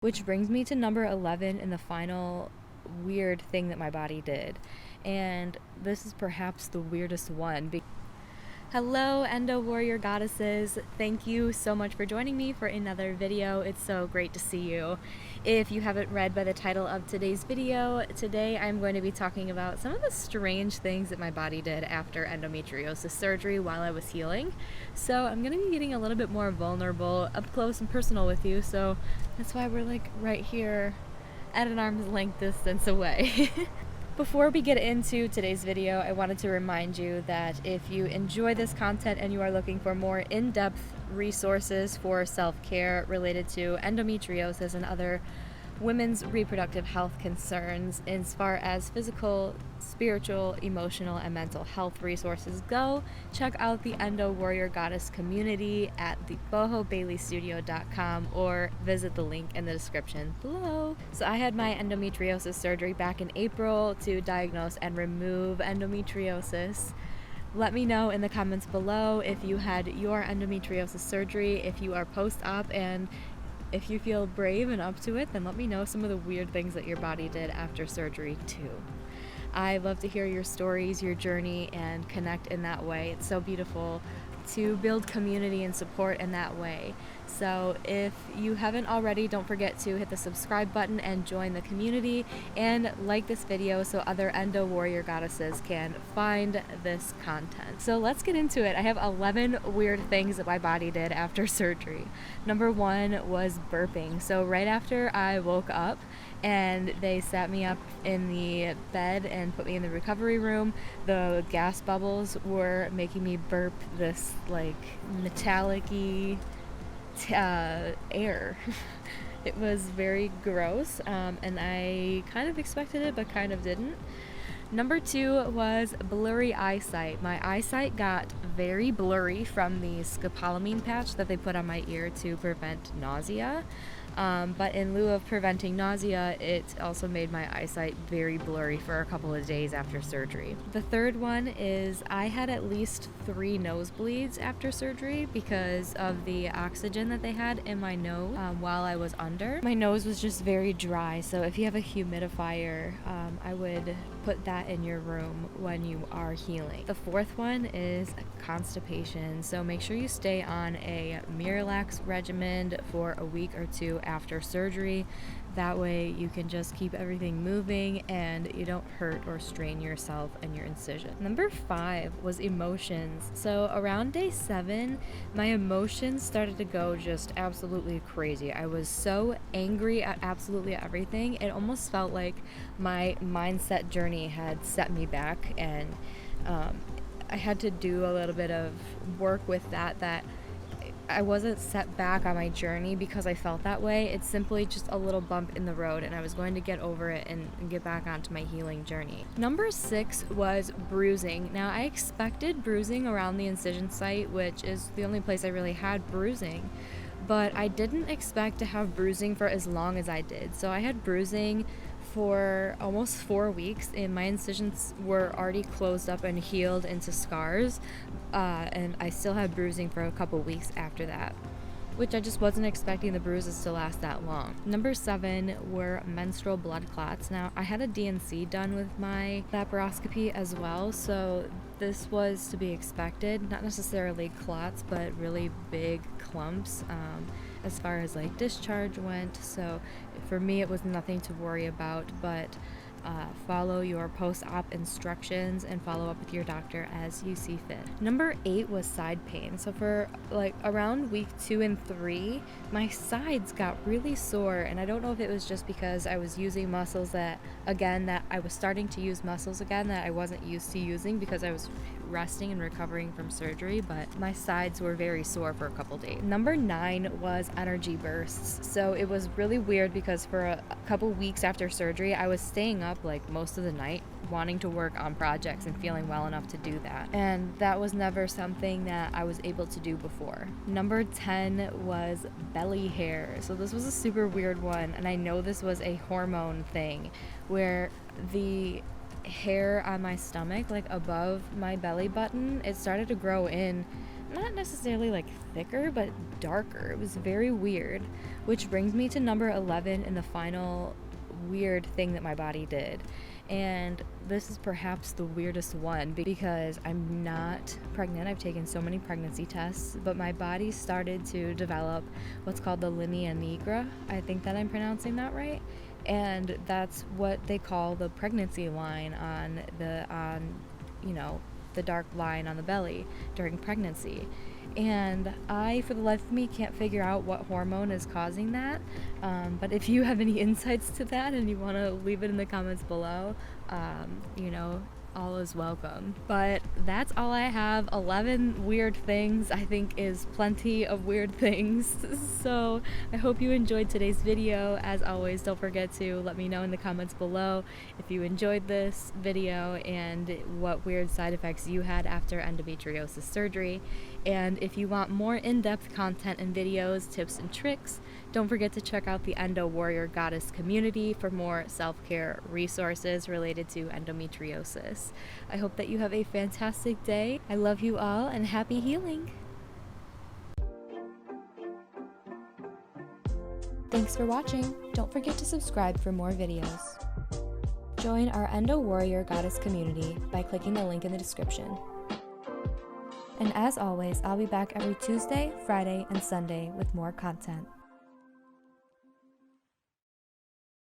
Which brings me to number 11 and the final weird thing that my body did. And this is perhaps the weirdest one. Hello, Endo Warrior Goddesses. Thank you so much for joining me for another video. It's so great to see you. If you haven't read by the title of today's video, today I'm going to be talking about some of the strange things that my body did after endometriosis surgery while I was healing. So I'm going to be getting a little bit more vulnerable, up close and personal with you, so that's why we're like right here at an arm's length distance away. Before we get into today's video, I wanted to remind you that if you enjoy this content and you are looking for more in-depth resources for self-care related to endometriosis and other women's reproductive health concerns as far as physical, spiritual, emotional, and mental health resources go, check out the Endo Warrior Goddess community at the bohobaileystudio.com or visit the link in the description below. So I had my endometriosis surgery back in April to diagnose and remove endometriosis. Let me know in the comments below if you had your endometriosis surgery, if you are post-op, and if you feel brave and up to it, then let me know some of the weird things that your body did after surgery too. I love to hear your stories, your journey, and connect in that way. It's so beautiful to build community and support in that way. So if you haven't already, don't forget to hit the subscribe button and join the community and like this video so other Endo Warrior Goddesses can find this content. So let's get into it. I have 11 weird things that my body did after surgery. Number 1 was burping. So right after I woke up and they sat me up in the bed and put me in the recovery room, the gas bubbles were making me burp this like metallic-y air. It was very gross, and I kind of expected it but kind of didn't. Number 2 was blurry eyesight. My eyesight got very blurry from the scopolamine patch that they put on my ear to prevent nausea. But in lieu of preventing nausea, it also made my eyesight very blurry for a couple of days after surgery. The third one is I had at least 3 nosebleeds after surgery because of the oxygen that they had in my nose while I was under. My nose was just very dry, so if you have a humidifier, I would put that in your room when you are healing. The fourth one is constipation, so make sure you stay on a Miralax regimen for a week or 2 after surgery. That way you can just keep everything moving and you don't hurt or strain yourself and your incision. Number 5 was emotions. So around day 7, my emotions started to go just absolutely crazy. I was so angry at absolutely everything. It almost felt like my mindset journey had set me back, and I had to do a little bit of work with that I wasn't set back on my journey because I felt that way. It's simply just a little bump in the road, and I was going to get over it and get back onto my healing journey. Number 6 was bruising. Now, I expected bruising around the incision site, which is the only place I really had bruising, but I didn't expect to have bruising for as long as I did. So I had bruising for almost 4 weeks, and my incisions were already closed up and healed into scars, and I still had bruising for a couple weeks after that, which I just wasn't expecting the bruises to last that long. Number 7 were menstrual blood clots. Now, I had a DNC done with my laparoscopy as well, so this was to be expected. Not necessarily clots, but really big clumps as far as like discharge went. So for me, it was nothing to worry about, but follow your post-op instructions and follow up with your doctor as you see fit. Number 8 was side pain. So for like around week 2 and 3, my sides got really sore, and I don't know if it was just because I was using muscles that I was starting to use muscles again that I wasn't used to using because I was resting and recovering from surgery, but my sides were very sore for a couple days. Number 9 was energy bursts. So it was really weird because for a couple weeks after surgery, I was staying up like most of the night wanting to work on projects and feeling well enough to do that. And that was never something that I was able to do before. Number 10 was belly hair. So this was a super weird one, and I know this was a hormone thing where the hair on my stomach, like above my belly button, it started to grow in not necessarily like thicker, but darker. It was very weird, which brings me to number 11 and the final weird thing that my body did. And this is perhaps the weirdest one because I'm not pregnant. I've taken so many pregnancy tests, but my body started to develop what's called the linea nigra. I think that I'm pronouncing that right. And that's what they call the pregnancy line on the dark line on the belly during pregnancy. And I, for the life of me, can't figure out what hormone is causing that. But if you have any insights to that and you want to leave it in the comments below, all is welcome. But that's all I have. 11 weird things I think is plenty of weird things. So I hope you enjoyed today's video. As always, don't forget to let me know in the comments below if you enjoyed this video and what weird side effects you had after endometriosis surgery. And if you want more in-depth content and videos, tips and tricks, don't forget to check out the Endo Warrior Goddess community for more self-care resources related to endometriosis. I hope that you have a fantastic day. I love you all and happy healing. Thanks for watching. Don't forget to subscribe for more videos. Join our Endo Warrior Goddess community by clicking the link in the description. And as always, I'll be back every Tuesday, Friday, and Sunday with more content.